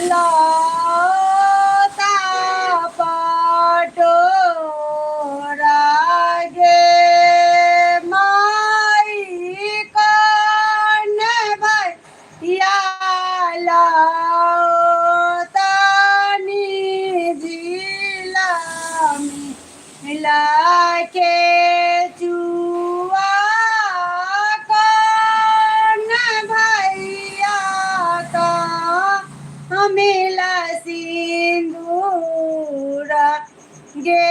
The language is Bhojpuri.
लता पटोरा गे माई कौन भैया लातानी जिला मिला के चुआ कौन भैया का मिला सिंदूर गे